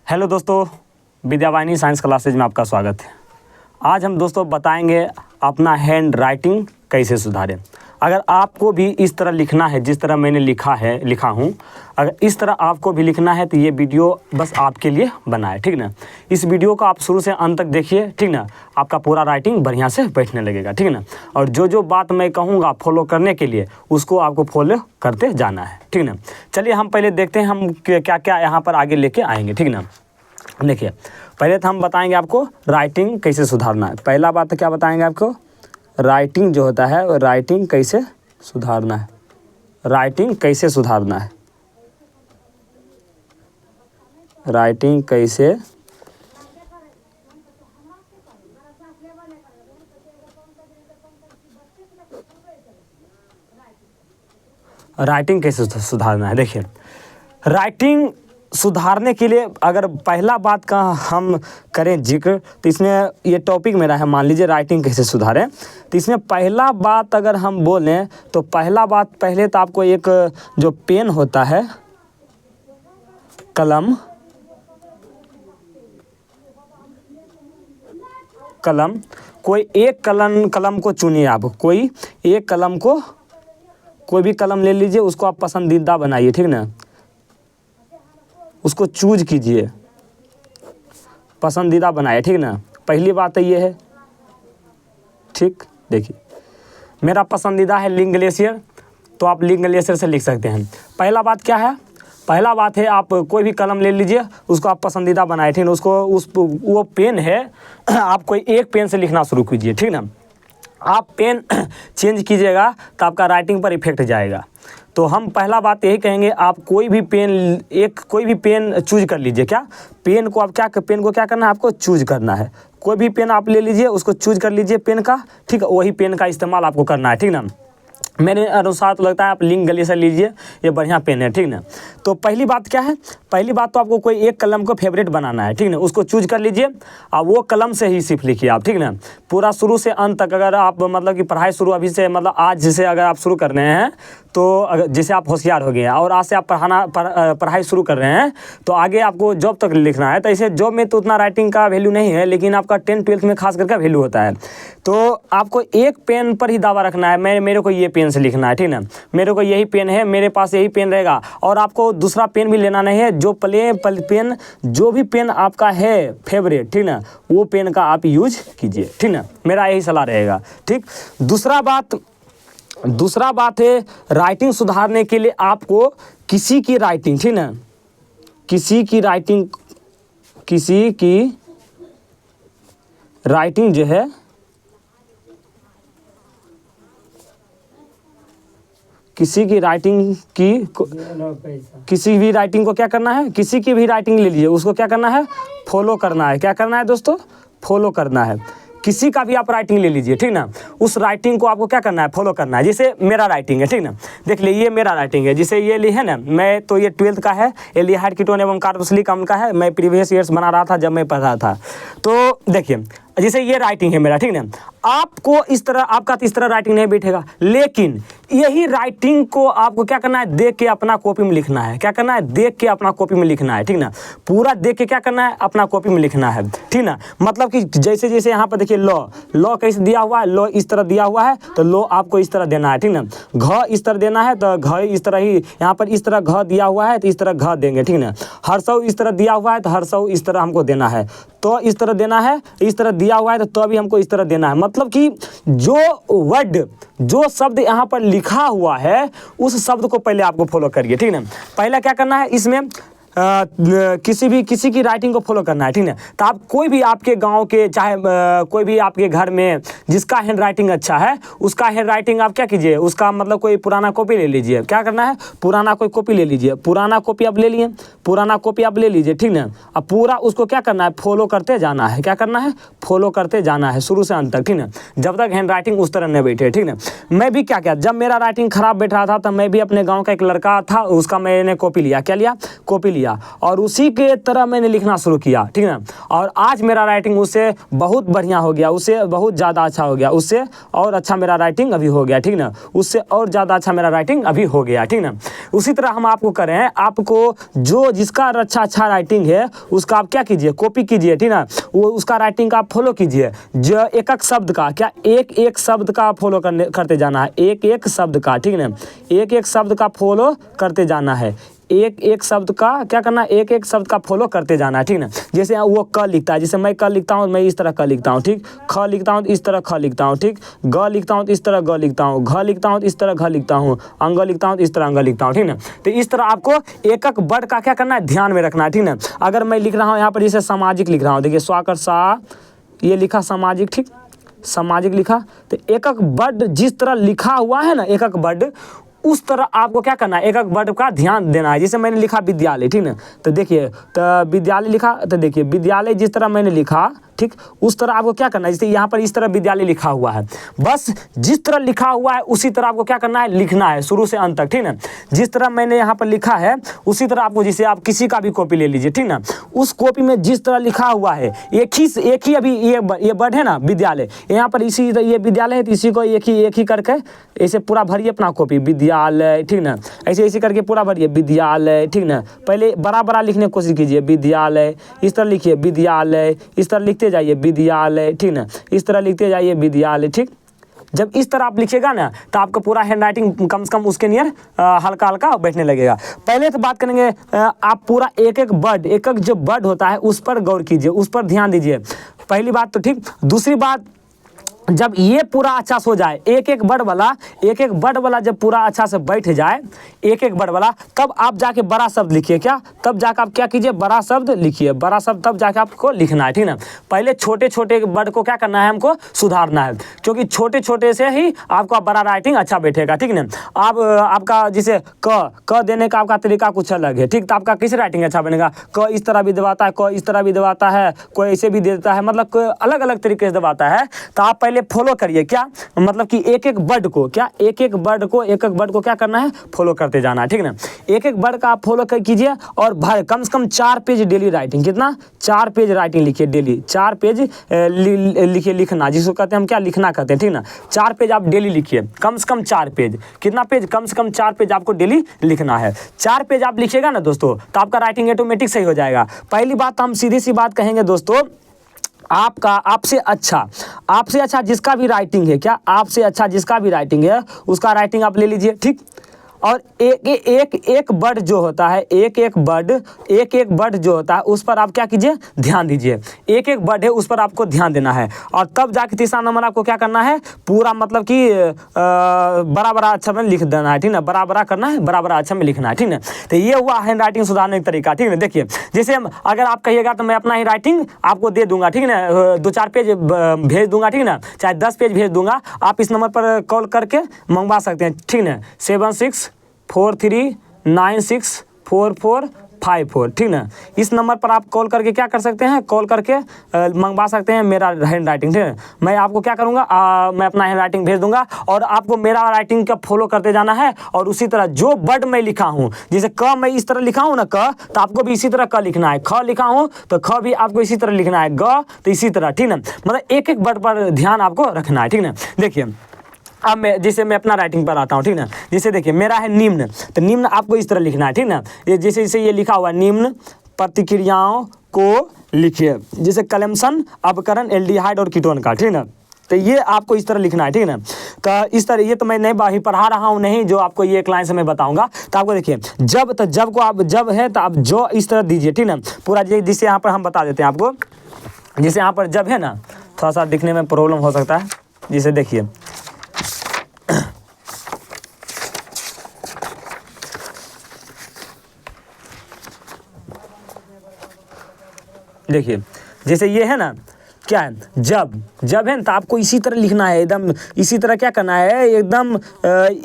Hello दोस्तों, Vidyavahini science classes में आपका स्वागत है। आज हम दोस्तों बताएंगे अपना हैंड राइटिंग कैसे सुधारें। अगर आपको भी इस तरह लिखना है जिस तरह मैंने लिखा हूँ, अगर इस तरह आपको भी लिखना है तो ये वीडियो बस आपके लिए बना है, ठीक ना। इस वीडियो को आप शुरू से अंत तक देखिए, ठीक ना। आपका पूरा राइटिंग बढ़िया से बैठने लगेगा, ठीक ना। और जो जो बात मैं कहूँगा फॉलो करने के लिए उसको आपको फॉलो करते जाना है, ठीक ना। चलिए हम पहले देखते हैं हम क्या क्या यहाँ पर आगे लेके आएंगे, ठीक ना। देखिए, पहले तो हम बताएंगे आपको राइटिंग कैसे सुधारना है। पहला बात तो क्या बताएंगे आपको, राइटिंग जो होता है वो राइटिंग कैसे सुधारना है। राइटिंग कैसे सुधारना है, राइटिंग कैसे सुधारना है। देखिए, राइटिंग सुधारने के लिए अगर पहला बात का हम करें जिक्र, तो इसमें ये टॉपिक मेरा है, मान लीजिए राइटिंग कैसे सुधारें। तो इसमें पहला बात अगर हम बोलें तो पहला बात, पहले तो आपको एक जो पेन होता है, कलम कोई एक कलम को चुनिए। आप कोई एक कलम को, कोई भी कलम ले लीजिए, उसको आप पसंदीदा बनाइए, ठीक ना। उसको चूज कीजिए, पसंदीदा बनाए, ठीक ना। पहली बात तो ये है, ठीक। देखिए, मेरा पसंदीदा है लिंक ग्लेशियर, तो आप लिंक ग्लेशियर से लिख सकते हैं। पहला बात क्या है, पहला बात है आप कोई भी कलम ले लीजिए, उसको आप पसंदीदा बनाए, ठीक ना। वो पेन है, आप कोई एक पेन से लिखना शुरू कीजिए, ठीक ना। आप पेन चेंज कीजिएगा तो आपका राइटिंग पर इफेक्ट जाएगा। तो हम पहला बात यही कहेंगे, आप कोई भी पेन चूज कर लीजिए। क्या पेन को क्या करना है, आपको चूज करना है। कोई भी पेन आप ले लीजिए, उसको चूज कर लीजिए पेन का, ठीक है। वही पेन का इस्तेमाल आपको करना है, ठीक ना। मेरे अनुसार तो लगता है आप लिंक ग्लेशियर लीजिए, ये बढ़िया पेन है, ठीक ना। तो पहली बात क्या है, पहली बात तो आपको कोई एक कलम को फेवरेट बनाना है, ठीक ना। उसको चूज कर लीजिए और वो कलम से ही सिर्फ लिखिए आप, ठीक ना। पूरा शुरू से अंत तक, अगर आप मतलब कि पढ़ाई शुरू अभी से, मतलब आज से अगर आप शुरू कर रहे हैं तो अगर जैसे आप होशियार हो गए हैं और आज से आप पढ़ाई शुरू कर रहे हैं तो आगे आपको जॉब तक लिखना है। तो ऐसे जॉब में तो उतना राइटिंग का वैल्यू नहीं है, लेकिन आपका 10th-12th में खास करके वैल्यू होता है। तो आपको एक पेन पर ही दावा रखना है, मेरे को ये पेन से लिखना है, ठीक ना। मेरे को यही पेन है, मेरे पास यही पेन रहेगा। और आपको दूसरा पेन भी लेना नहीं है, जो भी पेन आपका है फेवरेट, ठीक ना, वो पेन का आप यूज कीजिए, ठीक ना। मेरा यही सलाह रहेगा, ठीक। दूसरा बात है, राइटिंग सुधारने के लिए आपको किसी की राइटिंग, ठीक ना, किसी की राइटिंग जो है, किसी भी राइटिंग को क्या करना है, किसी की भी राइटिंग ले लीजिए, उसको क्या करना है, फॉलो करना है। क्या करना है दोस्तों, फॉलो करना है। किसी का भी आप राइटिंग ले लीजिए, ठीक ना। उस राइटिंग को आपको क्या करना है, फॉलो करना है। जैसे मेरा राइटिंग है, ठीक ना, देख लीजिए ये मेरा राइटिंग है। जैसे ये ली है ना, मैं तो ये 12th का है, एल्डिहाइड कीटोन एवं कार्बोक्सिलिक अम्ल का है। मैं प्रीवियस ईयर्स बना रहा था जब मैं पढ़ रहा था। तो देखिए, जैसे ये राइटिंग है मेरा, ठीक ना। आपको इस तरह, आपका इस तरह राइटिंग नहीं बैठेगा, लेकिन यही राइटिंग को आपको क्या करना है, देख के अपना कॉपी में लिखना है। क्या करना है, देख के अपना कॉपी में लिखना है, ठीक ना। पूरा देख के क्या करना है, अपना कॉपी में लिखना है, ठीक ना। मतलब कि जैसे जैसे यहाँ पर देखिए लॉ कैसे दिया हुआ है, लॉ इस तरह दिया हुआ है तो लॉ आपको इस तरह देना है, ठीक ना। घ इस तरह देना है तो घ इस तरह ही, यहाँ पर इस तरह घ दिया हुआ है तो इस तरह घ देंगे, ठीक ना। हर्षव इस तरह दिया हुआ है तो हर्षव इस तरह हमको देना है, तो इस तरह देना है। इस तरह दिया हुआ है तो भी हमको इस तरह देना है। मतलब कि जो शब्द यहाँ पर लिखा हुआ है उस शब्द को पहले आपको फॉलो करिए, ठीक ना। पहले क्या करना है, इसमें किसी की राइटिंग को फॉलो करना है, ठीक ना। तो आप कोई भी आपके गांव के, चाहे कोई भी आपके घर में जिसका हैंड राइटिंग अच्छा है, उसका हैंड राइटिंग आप क्या कीजिए, उसका मतलब कोई पुराना कॉपी ले लीजिए। क्या करना है, पुराना कोई कॉपी ले लीजिए। पुराना कॉपी आप ले लिए, पुराना कॉपी आप ले लीजिए, ठीक ना। अब पूरा उसको क्या करना है, फॉलो करते जाना है। क्या करना है, फॉलो करते जाना है शुरू से अंत तक, ठीक ना। जब तक हैंड राइटिंग उस तरह नहीं बैठे, ठीक ना। मैं भी क्या जब मेरा राइटिंग खराब बैठ रहा था तब मैं भी अपने गाँव का एक लड़का था, उसका मैंने कॉपी लिया। क्या लिया, कॉपी लिया। लिया और उसी के तरह मैंने लिखना शुरू किया, ठीक है। और आज मेरा राइटिंग उससे बहुत बढ़िया हो गया, उससे बहुत ज़्यादा अच्छा हो गया, उससे और अच्छा मेरा राइटिंग अभी हो गया, ठीक ना। उससे और ज़्यादा अच्छा मेरा राइटिंग अभी हो गया, ठीक ना। उसी तरह हम आपको करें, आपको जो जिसका अच्छा राइटिंग है उसका आप क्या कीजिए, कॉपी कीजिए, ठीक ना। वो उसका राइटिंग का आप फॉलो कीजिए, जो एक एक शब्द का क्या एक शब्द का फॉलो करते जाना है, एक शब्द का, ठीक ना। एक शब्द का फॉलो करते जाना है, एक शब्द का क्या करना है, एक शब्द का फॉलो करते जाना है, ठीक ना। जैसे वो क लिखता है, जैसे मैं क लिखता हूँ, मैं इस तरह क लिखता हूँ, ठीक। ख लिखता हूँ तो इस तरह ख लिखता हूँ, ठीक। ग लिखता हूँ तो इस तरह ग लिखता हूँ, घ लिखता हूँ तो इस तरह घ लिखता हूँ, अंग लिखता हूँ तो इस तरह अंग लिखता हूँ, ठीक ना। तो इस तरह आपको एक एक वर्ड का क्या करना है, ध्यान में रखना है, ठीक ना। अगर मैं लिख रहा हूँ यहाँ पर जैसे सामाजिक लिख रहा हूँ, देखिए स्वाकर सा, ये लिखा सामाजिक, ठीक, सामाजिक लिखा। तो एक एक वर्ड जिस तरह लिखा हुआ है ना, एक एक वर्ड उस तरह आपको क्या करना है, एक एक वर्ड का ध्यान देना है। जैसे मैंने लिखा विद्यालय, ठीक ना, तो देखिए, तो विद्यालय लिखा, तो देखिए विद्यालय जिस तरह मैंने लिखा, ठीक, उस तरह आपको क्या करना है। जैसे यहाँ पर इस तरह विद्यालय लिखा हुआ है, बस जिस तरह लिखा हुआ है उसी तरह आपको क्या करना है, लिखना है शुरू से अंत तक, ठीक ना। जिस तरह मैंने यहाँ पर लिखा है उसी तरह आपको, जैसे आप किसी का भी कॉपी ले लीजिए, ठीक ना, उस कॉपी में जिस तरह लिखा हुआ है एक ही अभी ये वर्ड है ना विद्यालय, यहाँ पर इसी ये विद्यालय है तो इसी को एक ही करके ऐसे पूरा भरिए अपना कॉपी, विद्यालय, ठीक ना। ऐसे करके पूरा भरिए विद्यालय, ठीक ना। पहले बड़ा लिखने की कोशिश कीजिए, विद्यालय, इस तरह लिखिए विद्यालय, इस तरह लिखते जाइए विद्यालय, ठीक ना, इस तरह लिखते जाइए विद्यालय, ठीक। जब इस तरह आप लिखिएगा ना तो आपका पूरा हैंड राइटिंग कम से कम उसके नियर हल्का हल्का बैठने लगेगा। पहले तो बात करेंगे, आप पूरा एक एक जो वर्ड होता है उस पर गौर कीजिए, उस पर ध्यान दीजिए, पहली बात तो, ठीक। दूसरी बात, जब ये पूरा अच्छा से हो जाए, एक एक वर्ड वाला जब पूरा अच्छा से बैठ जाए, एक वर्ड वाला, तब आप जाके बड़ा शब्द लिखिए, क्या, तब जाकर आप क्या कीजिए, बड़ा शब्द लिखिए, बड़ा शब्द तब जाके आपको लिखना है, ठीक ना। पहले छोटे वर्ड को क्या करना है, हमको सुधारना है, क्योंकि छोटे से ही आपका बड़ा राइटिंग अच्छा बैठेगा, ठीक ना। आप आपका जैसे क देने का आपका तरीका कुछ अलग है, ठीक, तो आपका किस राइटिंग अच्छा बनेगा, क इस तरह भी दबाता है, क इस तरह भी दबाता है, कोई ऐसे भी देता है, मतलब कोई अलग अलग तरीके से दबाता है। तो आप पहले फॉलो करिए, क्या मतलब कि एक वर्ड को क्या करना है, फॉलो करते जाना है, ठीक ना। एक वर्ड का आप फॉलो कीजिए और कम से कम 4 पेज डेली राइटिंग, कितना, 4 पेज राइटिंग लिखिए डेली, 4 पेज लिखिए, लिखना जिसको कहते हैं हम क्या, लिखना कहते हैं, ठीक ना। 4 पेज आप डेली लिखिए, कम से कम 4 पेज, कितना पेज, कम से कम 4 पेज आपको डेली लिखना है। 4 पेज आप लिखिएगा ना दोस्तों तो आपका राइटिंग ऑटोमेटिक सही हो जाएगा। पहली बात हम सीधी सी बात कहेंगे दोस्तों, आपसे अच्छा जिसका भी राइटिंग है, क्या, आपसे अच्छा जिसका भी राइटिंग है उसका राइटिंग आप ले लीजिए, ठीक। और एक वर्ड जो होता है, एक वर्ड जो होता है उस पर आप क्या कीजिए, ध्यान दीजिए, एक वर्ड है उस पर आपको ध्यान देना है। और तब जाके तीसरा नंबर आपको क्या करना है, पूरा मतलब कि बड़ा अक्षर में लिख देना है, ठीक ना, बड़ा करना है, बड़ा अक्षर में लिखना है, ठीक ना। तो ये हुआ हैंड राइटिंग सुधारने का तरीका, ठीक है। देखिए, जैसे अगर आप कहिएगा तो मैं अपना ही राइटिंग आपको दे दूंगा, ठीक है ना, 2-4 पेज भेज दूंगा, ठीक ना, चाहे 10 पेज भेज दूंगा, आप इस नंबर पर कॉल करके मंगवा सकते हैं, ठीक ना, 7643964454, ठीक ना। इस नंबर पर आप कॉल करके क्या कर सकते हैं, कॉल करके मंगवा सकते हैं मेरा हैंड राइटिंग, ठीक है। मैं आपको क्या करूँगा, मैं अपना हैंड राइटिंग भेज दूंगा और आपको मेरा राइटिंग का फॉलो करते जाना है। और उसी तरह जो वर्ड मैं लिखा हूँ, जैसे क मैं इस तरह लिखा हूँ ना, क, तो आपको भी इसी तरह क लिखना है, ख लिखा हूँ तो ख भी आपको इसी तरह लिखना है, ग तो इसी तरह, ठीक ना। मतलब एक वर्ड पर ध्यान आपको रखना है, ठीक ना। देखिए, अब मैं अपना राइटिंग पर आता हूँ, ठीक ना। जैसे देखिए मेरा है निम्न, तो निम्न आपको इस तरह लिखना है, ठीक ना। ये जैसे ये लिखा हुआ है, निम्न प्रतिक्रियाओं को लिखिए, जैसे कलेम्सन, अपकरण, एल्डिहाइड और कीटोन का, ठीक ना। तो ये आपको इस तरह लिखना है, ठीक है ना। तो इस तरह, ये तो मैं नहीं पढ़ा रहा हूँ, नहीं, जो आपको ये एक लाइन से मैं बताऊंगा। तो आपको देखिए, जब को आप जब है तो आप जो इस तरह दीजिए, ठीक ना, पूरा जिससे यहाँ पर हम बता देते हैं आपको, जैसे यहाँ पर जब है ना, थोड़ा सा दिखने में प्रॉब्लम हो सकता है, जिसे देखिए, देखिए जैसे ये है ना, क्या है, जब है ना, तो आपको इसी तरह लिखना है, एकदम इसी तरह क्या करना है, एकदम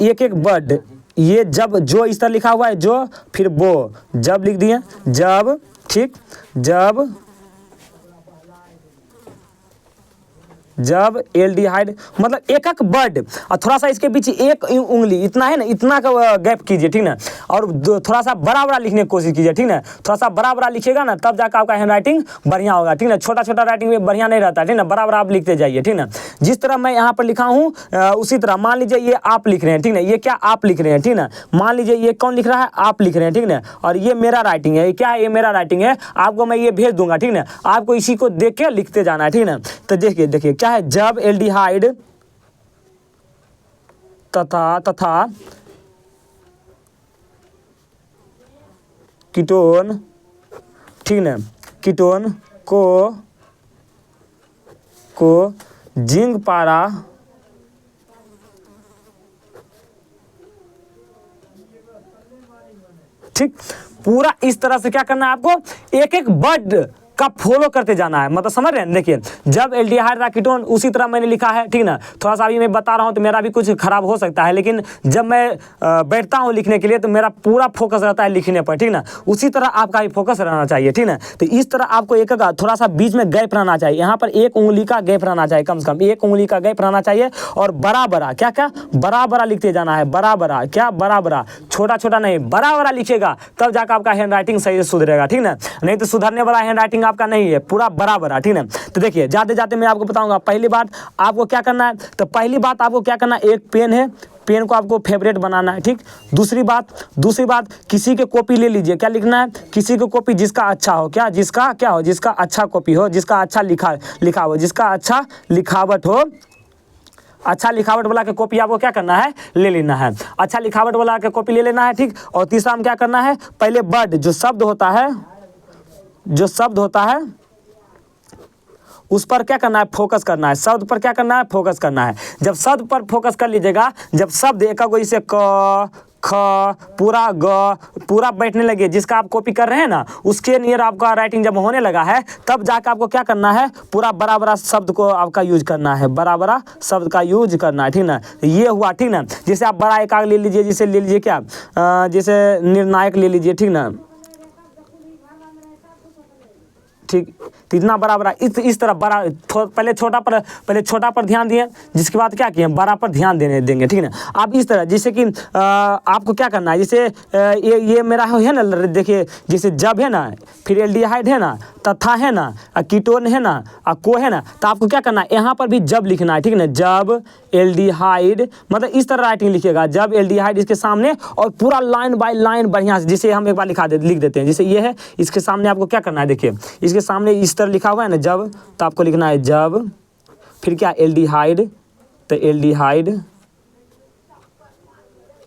एक वर्ड, ये जब जो इस तरह लिखा हुआ है, जो फिर वो, जब लिख दिए, जब, ठीक, जब एल्डिहाइड मतलब एक एक वर्ड और थोड़ा सा इसके बीच एक उंगली इतना है ना, इतना का गैप कीजिए, ठीक ना। और थोड़ा सा बड़ा बड़ा लिखने की कोशिश कीजिए, ठीक ना। थोड़ा सा बड़ा बड़ा लिखिएगा ना, तब जाकर आपका हैंड राइटिंग बढ़िया होगा, ठीक ना। छोटा छोटा राइटिंग में बढ़िया नहीं रहता, ठीक ना। बड़ा बड़ा आप लिखते जाइए, ठीक ना। जिस तरह मैं यहाँ पर लिखा हूँ उसी तरह मान लीजिए ये आप लिख रहे हैं, ठीक ना। ये क्या आप लिख रहे हैं, ठीक ना। मान लीजिए ये कौन लिख रहा है, आप लिख रहे हैं, ठीक ना। और ये मेरा राइटिंग है, ये क्या है, ये मेरा राइटिंग है। आपको मैं ये भेज दूंगा, ठीक ना। आपको इसी को देख के लिखते जाना है, ठीक ना। तो देखिए देखिए क्या है, जब एल्डिहाइड तथा कीटोन, ठीक ना, कीटोन को जिंक पारा ठीक, पूरा इस तरह से क्या करना है आपको, एक एक वर्ड का फॉलो करते जाना है, मतलब समझ रहे हैं। देखिए जब एल्डिहाइड कीटोन उसी तरह मैंने लिखा है, ठीक ना। थोड़ा सा अभी मैं बता रहा हूँ तो मेरा भी कुछ खराब हो सकता है, लेकिन जब मैं बैठता हूँ लिखने के लिए तो मेरा पूरा फोकस रहता है लिखने पर, ठीक ना। उसी तरह आपका भी फोकस रहना चाहिए, ठीक ना। तो इस तरह आपको एक थोड़ा सा बीच में गैप रहना चाहिए, यहाँ पर एक उंगली का गैप रहना चाहिए, कम से कम एक उंगली का गैप रहना चाहिए। और बड़ा बड़ा क्या क्या बड़ा बड़ा लिखते जाना है, बड़ा बड़ा क्या बड़ा बड़ा, छोटा छोटा नहीं, बड़ा बड़ा लिखिएगा, तब जाकर आपका हैंड राइटिंग सही से सुधरेगा, ठीक ना। नहीं तो सुधरने वाला हैंड राइटिंग आपका नहीं है, पूरा बराबर है, ठीक है। तो देखिए जाते जाते मैं आपको बताऊंगा। पहली बात आपको क्या करना है, तो पहली बात आपको क्या करना है, एक पेन है, पेन को आपको फेवरेट बनाना है, ठीक। दूसरी बात किसी के कॉपी ले लीजिए, क्या लिखना है, किसी को कॉपी जिसका अच्छा हो, क्या जिसका क्या हो, जिसका अच्छा कॉपी हो, जिसका अच्छा लिखा हो, जिसका अच्छा लिखावट हो। अच्छा लिखावट वाला के कॉपी आपको क्या करना है, ले लेना है, अच्छा लिखावट वाला के कॉपी ले लेना है, ठीक। और तीसरा में क्या करना है, पहले वर्ड जो शब्द होता है उस पर क्या करना है, फोकस करना है, शब्द पर क्या करना है, फोकस करना है। जब शब्द पर फोकस कर लीजिएगा, जब शब्द एक को इसे क ख पूरा ग पूरा बैठने लगे, जिसका आप कॉपी कर रहे हैं ना, उसके नियर आपका राइटिंग जब होने लगा है, तब जाकर आपको क्या करना है, पूरा बड़ा बड़ा शब्द को आपका यूज करना है, बड़ा बड़ा शब्द का यूज करना है, ठीक ना। ये हुआ, ठीक ना। जैसे आप बड़ा एकांक ले लीजिए, जिसे ले लीजिए क्या, जैसे निर्णायक ले लीजिए, ठीक ना, ठीक। तो इतना बड़ा बड़ा इस तरह बड़ा पहले छोटा पर ध्यान दिए, जिसके बाद क्या किए, बड़ा पर ध्यान देंगे, ठीक है ना। आप इस तरह जैसे कि आपको क्या करना है, जैसे ये मेरा है ना, देखिए जैसे जब है ना, फिर एल्डिहाइड है ना, तथा है ना, कीटोन है ना, को है ना, तो आपको क्या करना है, यहाँ पर भी जब लिखना है, ठीक है ना। जब एल्डिहाइड मतलब इस तरह राइटिंग लिखिएगा, जब एल्डिहाइड इसके सामने, और पूरा लाइन बाय लाइन बढ़िया से, जैसे हम एक बार लिख देते हैं, जैसे ये है, इसके सामने आपको क्या करना है, देखिए इसके सामने इस तरह लिखा हुआ है ना जब, तो आपको लिखना है जब, फिर क्या एल्डिहाइड, तो एल्डिहाइड,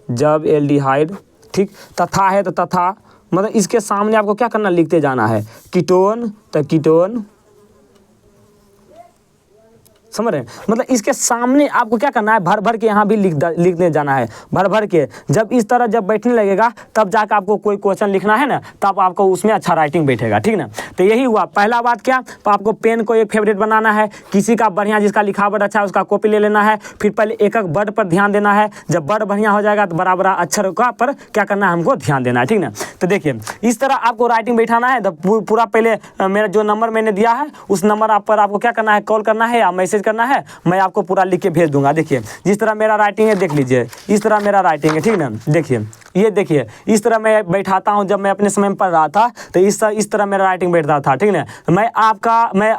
जब एल्डिहाइड, ठीक। तथा है तो तथा, मतलब इसके सामने आपको क्या करना, लिखते जाना है, कीटोन तो कीटोन, समझ रहे हैं। मतलब इसके सामने आपको क्या करना है, भर भर के यहाँ भी लिखने जाना है, भर भर के। जब इस तरह जब बैठने लगेगा, तब जाकर आपको कोई क्वेश्चन लिखना है ना, तब आपको उसमें अच्छा राइटिंग बैठेगा, ठीक ना। तो यही हुआ पहला बात, क्या, तो आपको पेन को एक फेवरेट बनाना है, किसी का बढ़िया जिसका लिखावट अच्छा है उसका कॉपी ले लेना है। फिर पहले एक एक वर्ड पर ध्यान देना है, जब वर्ड बढ़िया हो जाएगा तो बड़ा बड़ा अक्षर का पर क्या करना है, हमको ध्यान देना है, ठीक ना। तो देखिए इस तरह आपको राइटिंग बैठाना है। तो पूरा पहले मेरा जो नंबर मैंने दिया है, उस नंबर पर आपको क्या करना है, कॉल करना है या मैसेज करना है, मैं आपको पूरा लिख के भेज दूंगा। देखिए जिस तरह मेरा राइटिंग है, देख लीजिए इस तरह मेरा राइटिंग है, ठीक ना। देखिए ये देखिए इस तरह मैं बैठाता हूँ, जब मैं अपने समय में पढ़ रहा था तो इस तरह मेरा राइटिंग बैठता था, ठीक ना। मैं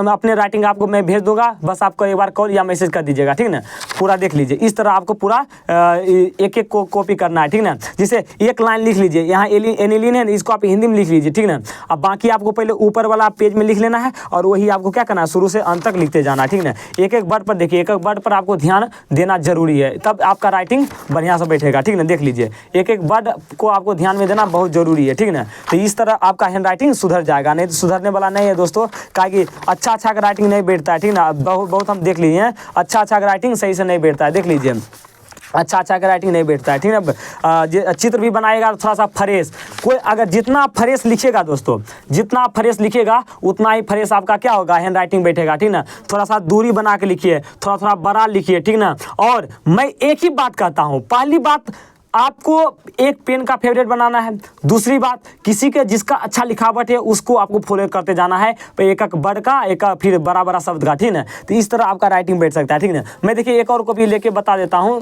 अपने राइटिंग आपको मैं भेज दूंगा, बस आपको एक बार कॉल या मैसेज कर दीजिएगा, ठीक ना। पूरा देख लीजिए, इस तरह आपको पूरा एक एक को कॉपी करना है, ठीक ना। जैसे एक लाइन लिख लीजिए, यहाँ एनिलीन है, इसको आप हिंदी में लिख लीजिए, ठीक ना। अब बाकी आपको पहले ऊपर वाला पेज में लिख लेना है, और वही आपको क्या करना है, शुरू से अंत तक लिखते जाना है, ठीक ना। एक एक वर्ड पर देखिए, एक एक वर्ड पर आपको ध्यान देना जरूरी है, तब आपका राइटिंग बढ़िया से बैठेगा, ठीक ना। देख लीजिए एक एक वर्ड को आपको ध्यान में देना बहुत जरूरी है, ठीक ना। तो इस तरह आपका हैंड राइटिंग सुधर जाएगा, नहीं तो सुधरने वाला नहीं है दोस्तों, काहे कि अच्छा राइटिंग नहीं बैठता है, ठीक ना। बहुत हम देख लिए हैं, अच्छा राइटिंग सही से नहीं बैठता है, देख लीजिए अच्छा का राइटिंग नहीं बैठता है, ठीक ना। चित्र भी बनाएगा थोड़ा सा फ्रेश, कोई अगर जितना आप फ्रेश लिखिएगा दोस्तों, जितना आप फ्रेश लिखिएगा उतना ही फ्रेश आपका क्या होगा, हैंड राइटिंग बैठेगा, ठीक ना। थोड़ा सा दूरी बना के लिखिए, थोड़ा बड़ा लिखिए, ठीक ना। और मैं एक ही बात कहता हूँ, पहली बात आपको एक पेन का फेवरेट बनाना है। दूसरी बात, किसी के जिसका अच्छा लिखावट है उसको आपको फॉलो करते जाना है, एक एक वर्ड का, एक फिर बड़ा बड़ा शब्द का, ठीक है। तो इस तरह आपका राइटिंग बैठ सकता है, ठीक है। मैं देखिए एक और कॉपी लेके बता देता हूँ।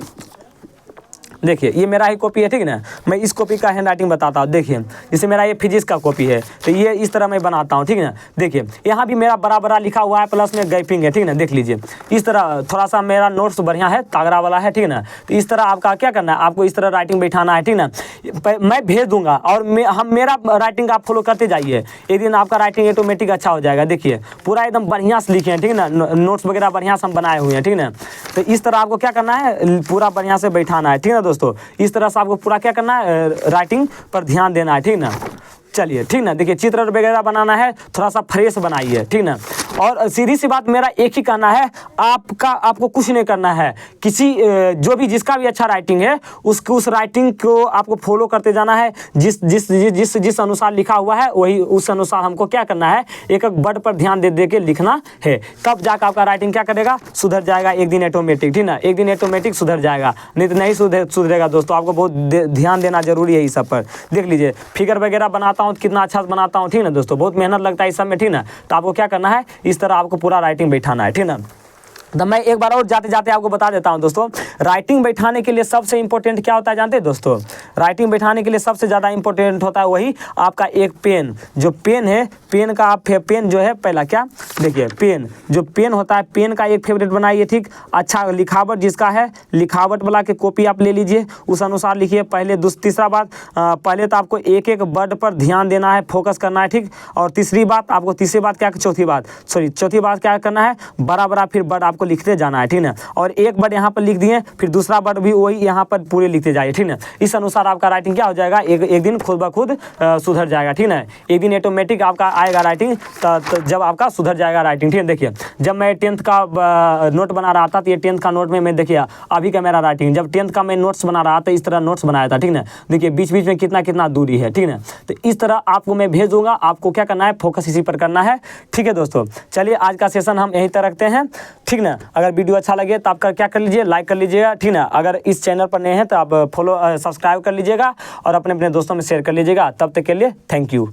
देखिए ये मेरा ही कॉपी है, ठीक है ना। मैं इस कॉपी का हैंड राइटिंग बताता हूँ। देखिए जैसे मेरा ये फिजिक्स का कॉपी है, तो ये इस तरह मैं बनाता हूँ, ठीक है ना। देखिए यहाँ भी मेरा बड़ा बड़ा लिखा हुआ है, प्लस में गैपिंग है, ठीक है ना। देख लीजिए इस तरह थोड़ा सा मेरा नोट्स बढ़िया है, तागड़ा वाला है, ठीक है ना। तो इस तरह आपका क्या करना है, आपको इस तरह राइटिंग बैठाना है, ठीक है ना। मैं भेज दूंगा और मेरा राइटिंग आप फॉलो करते जाइए, एक दिन आपका राइटिंग ऑटोमेटिक अच्छा हो जाएगा। देखिए पूरा एकदम बढ़िया से लिखे हैं, ठीक है ना। नोट्स वगैरह बढ़िया से हम बनाए हुए हैं, ठीक है ना। तो इस तरह आपको क्या करना है, पूरा बढ़िया से बैठाना है, ठीक है ना दोस्तों। इस तरह से आपको पूरा क्या करना है, राइटिंग पर ध्यान देना है, ठीक ना। चलिए ठीक ना। देखिए चित्र वगैरह बनाना है, थोड़ा सा फ्रेश बनाइए, ठीक ना। और सीधी सी बात मेरा एक ही कहना है, आपको कुछ नहीं करना है। किसी जो भी जिसका भी अच्छा राइटिंग है उस राइटिंग को आपको फॉलो करते जाना है। जिस अनुसार लिखा हुआ है वही उस अनुसार हमको क्या करना है, एक एक वर्ड पर ध्यान दे के लिखना है। तब जाकर आपका राइटिंग क्या करेगा, सुधर जाएगा एक दिन ऑटोमेटिक, ठीक ना। एक दिन ऑटोमेटिक सुधर जाएगा, नहीं तो नहीं सुधरेगा दोस्तों। आपको बहुत ध्यान देना जरूरी है इस सब पर। देख लीजिए फिगर वगैरह बनाता हूँ कितना अच्छा से बनाता हूँ, ठीक ना दोस्तों। बहुत मेहनत लगता है इस सब में, ठीक ना। तो आपको क्या करना है, इस तरह आपको पूरा राइटिंग बैठाना है, ठीक ना। तो मैं एक बार और जाते जाते आपको बता देता हूं दोस्तों, राइटिंग बैठाने के लिए सबसे इंपॉर्टेंट क्या होता है जानते हैं दोस्तों। राइटिंग बैठाने के लिए सबसे ज़्यादा इंपॉर्टेंट होता है वही आपका एक पेन। जो पेन है, पेन का आप पेन जो है पहला क्या, देखिए पेन जो पेन होता है, पेन का एक फेवरेट बनाइए, ठीक। अच्छा लिखावट जिसका है, लिखावट वाला के कॉपी आप ले लीजिए, उस अनुसार लिखिए पहले। तीसरा बात, पहले तो आपको एक एक वर्ड पर ध्यान देना है, फोकस करना है, ठीक। और चौथी बात चौथी बात क्या करना है, बड़ा बड़ा फिर वर्ड आपको लिखते जाना है, ठीक ना। और एक वर्ड यहाँ पर लिख दिए, फिर दूसरा वर्ड भी वही यहाँ पर पूरे लिखते जाइए, ठीक ना। इस अनुसार आपका राइटिंग क्या हो जाएगा, एक दिन खुद ब खुद सुधर जाएगा, ठीक ना। एक दिन ऑटोमेटिक आपका आएगा राइटिंग, जब आपका सुधर जाएगा राइटिंग, ठीक है। देखिए जब मैं 10th का नोट बना रहा था, तो ये 10th का नोट में मैं देखिए अभी का मेरा राइटिंग, जब 10th का मैं नोट्स बना रहा था इस तरह नोट्स बनाया था, ठीक ना। देखिए बीच बीच में कितना दूरी है, ठीक ना। तो इस तरह आपको मैं भेज दूंगा, आपको क्या करना है, फोकस इसी पर करना है, ठीक है दोस्तों। चलिए आज का सेशन हम यहीं तक रखते हैं, ठीक ना। अगर वीडियो अच्छा लगे तो आप क्या कर लीजिए, लाइक कर लीजिएगा, ठीक ना। अगर इस चैनल पर नए हैं तो आप सब्सक्राइब कर लीजिएगा और अपने दोस्तों में शेयर कर लीजिएगा। तब तक के लिए थैंक यू।